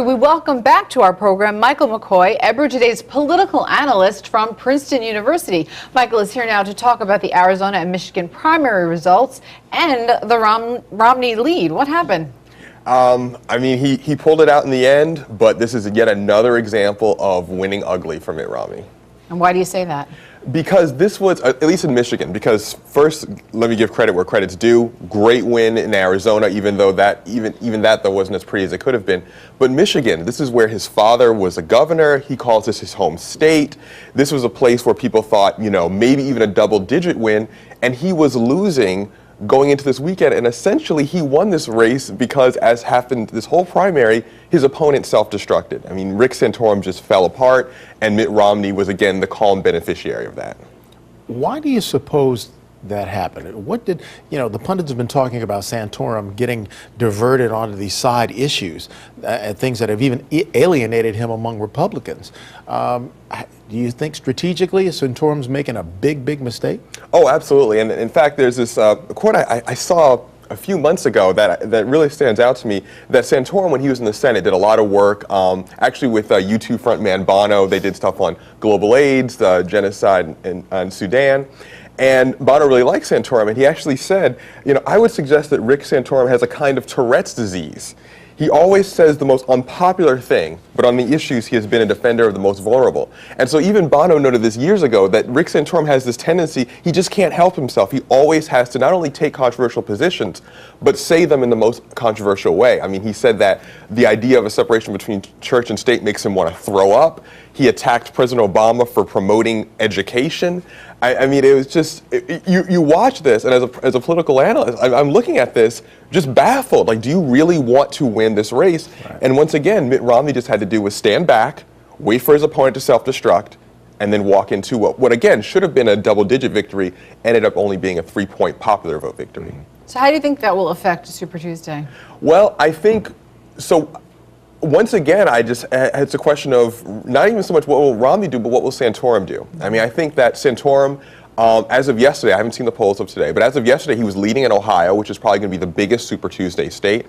We welcome back to our program Michael McKoy, Ebru today's political analyst from Princeton University. Michael is here now to talk about the Arizona and Michigan primary results and the Romney lead. What happened? I mean, he pulled it out in the end, but this is yet another example of winning ugly for Mitt Romney. And why do you say that? Because this was, at least in Michigan, because first, let me give credit where credit's due. Great win in Arizona, even though that though wasn't as pretty as it could have been. But Michigan, this is where his father was a governor. He calls this his home state. This was a place where people thought, you know, maybe even a double-digit win, and he was losing going into this weekend, and essentially he won this race because, as happened this whole primary, his opponent self-destructed. I mean, Rick Santorum just fell apart, and Mitt Romney was again the calm beneficiary of that. Why do you suppose that happened? What did, you know, the pundits have been talking about Santorum getting diverted onto these side issues, things that have even alienated him among Republicans. Do you think strategically Santorum's making a big mistake? Oh, absolutely. And in fact, there's this quote I saw a few months ago that really stands out to me, that Santorum, when he was in the Senate, did a lot of work, actually with U2 frontman Bono. They did stuff on global AIDS, the genocide in Sudan. And Bono really liked Santorum, and he actually said, you know, I would suggest that Rick Santorum has a kind of Tourette's disease. He always says the most unpopular thing, but on the issues he has been a defender of the most vulnerable. And so even Bono noted this years ago, that Rick Santorum has this tendency, he just can't help himself. He always has to not only take controversial positions, but say them in the most controversial way. I mean, he said that the idea of a separation between church and state makes him want to throw up. He attacked President Obama for promoting education. I mean, it was just, you watch this, and as a political analyst, I'm looking at this just baffled. Like, do you really want to win this race? Right. And once again, Mitt Romney just had to do was stand back, wait for his opponent to self-destruct, and then walk into what again should have been a double-digit victory, ended up only being a 3-point popular vote victory. So how do you think that will affect Super Tuesday? Well, I think, so once again, it's a question of not even so much what will Romney do, but what will Santorum do? I mean, I think that Santorum, as of yesterday, I haven't seen the polls of today, but as of yesterday, he was leading in Ohio, which is probably going to be the biggest Super Tuesday state.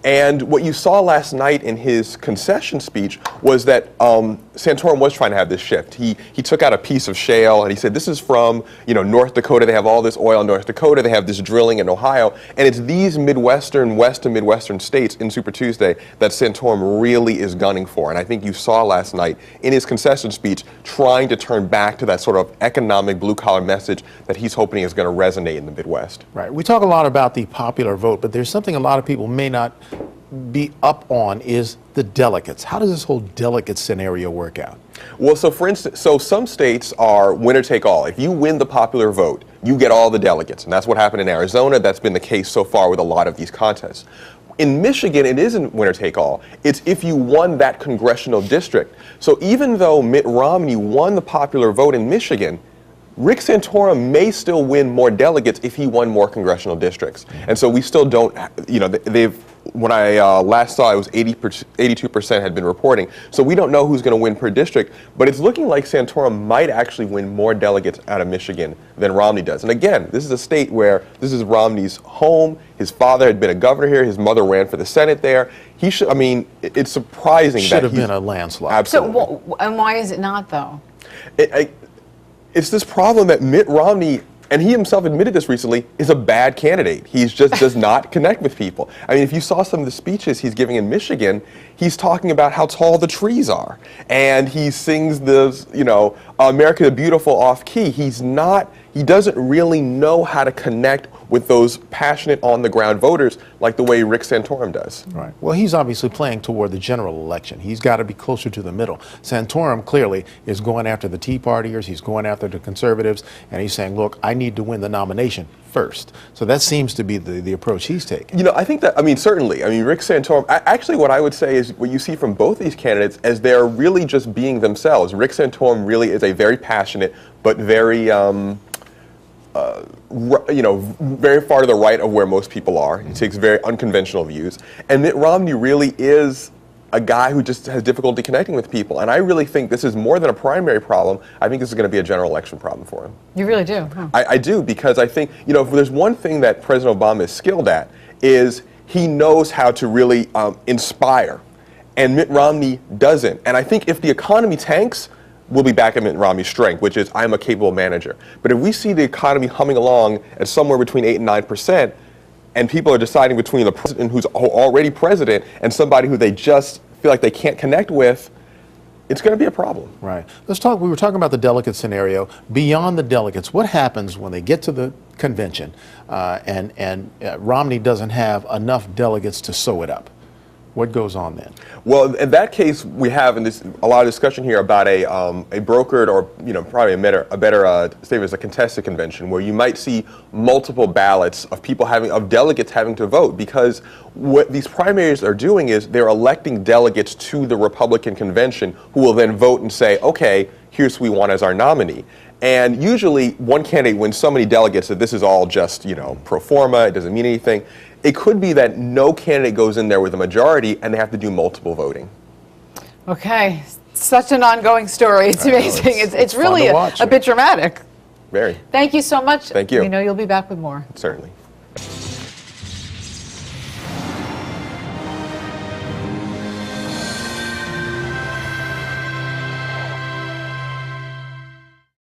And what you saw last night in his concession speech was that Santorum was trying to have this shift. He took out a piece of shale and he said, this is from, you know, North Dakota. They have all this oil in North Dakota. They have this drilling in Ohio. And it's these west and Midwestern states in Super Tuesday that Santorum really is gunning for. And I think you saw last night in his concession speech trying to turn back to that sort of economic blue-collar message that he's hoping is going to resonate in the Midwest. Right. We talk a lot about the popular vote, but there's something a lot of people may not be up on, is the delegates. How does this whole delegate scenario work out? Well, so for instance, some states are winner take all. If you win the popular vote, you get all the delegates. And that's what happened in Arizona. That's been the case so far with a lot of these contests. In Michigan, it isn't winner take all. It's if you won that congressional district. So even though Mitt Romney won the popular vote in Michigan, Rick Santorum may still win more delegates if he won more congressional districts. And so we still don't, you know, when I last saw it was 82% had been reporting. So we don't know who's going to win per district, but it's looking like Santorum might actually win more delegates out of Michigan than Romney does. And again, this is a state where this is Romney's home. His father had been a governor here. His mother ran for the Senate there. He should, I mean, it's surprising that should have been a landslide. Absolutely. So, and why is it not, though? It's this problem that Mitt Romney, and he himself admitted this recently, is a bad candidate. He just does not connect with people. I mean, if you saw some of the speeches he's giving in Michigan, he's talking about how tall the trees are. And he sings the, you know, America the Beautiful off key. He doesn't really know how to connect with those passionate on-the-ground voters like the way Rick Santorum does. Right. Well, he's obviously playing toward the general election. He's got to be closer to the middle. Santorum clearly is going after the Tea Partiers. He's going after the conservatives, and he's saying, look, I need to win the nomination first. So that seems to be the approach he's taking. You know, I think that, I mean, certainly. I mean, Rick Santorum, actually what I would say is what you see from both these candidates is they're really just being themselves. Rick Santorum really is a very passionate but very, you know, very far to the right of where most people are. He takes very unconventional views. And Mitt Romney really is a guy who just has difficulty connecting with people. And I really think this is more than a primary problem. I think this is going to be a general election problem for him. You really do? Huh? I do, because I think, you know, if there's one thing that President Obama is skilled at, is he knows how to really inspire and Mitt Romney doesn't. And I think if the economy tanks, we'll be back at Mitt Romney's strength, which is I'm a capable manager. But if we see the economy humming along at somewhere between 8 and 9%, and people are deciding between the president who's already president and somebody who they just feel like they can't connect with, it's going to be a problem. Right. Let's talk. We were talking about the delegate scenario. Beyond the delegates, what happens when they get to the convention and Romney doesn't have enough delegates to sew it up? What goes on then? Well, in that case, we have a lot of discussion here about a brokered, or probably a better statement is a contested convention, where you might see multiple ballots of delegates having to vote, because what these primaries are doing is they're electing delegates to the Republican convention, who will then vote and say, okay, here's who we want as our nominee. And usually one candidate wins so many delegates that this is all just, pro forma, it doesn't mean anything. It could be that no candidate goes in there with a majority and they have to do multiple voting. Okay, such an ongoing story. It's amazing. It's really a bit dramatic. Very. Thank you so much. Thank you. We know you'll be back with more. Certainly.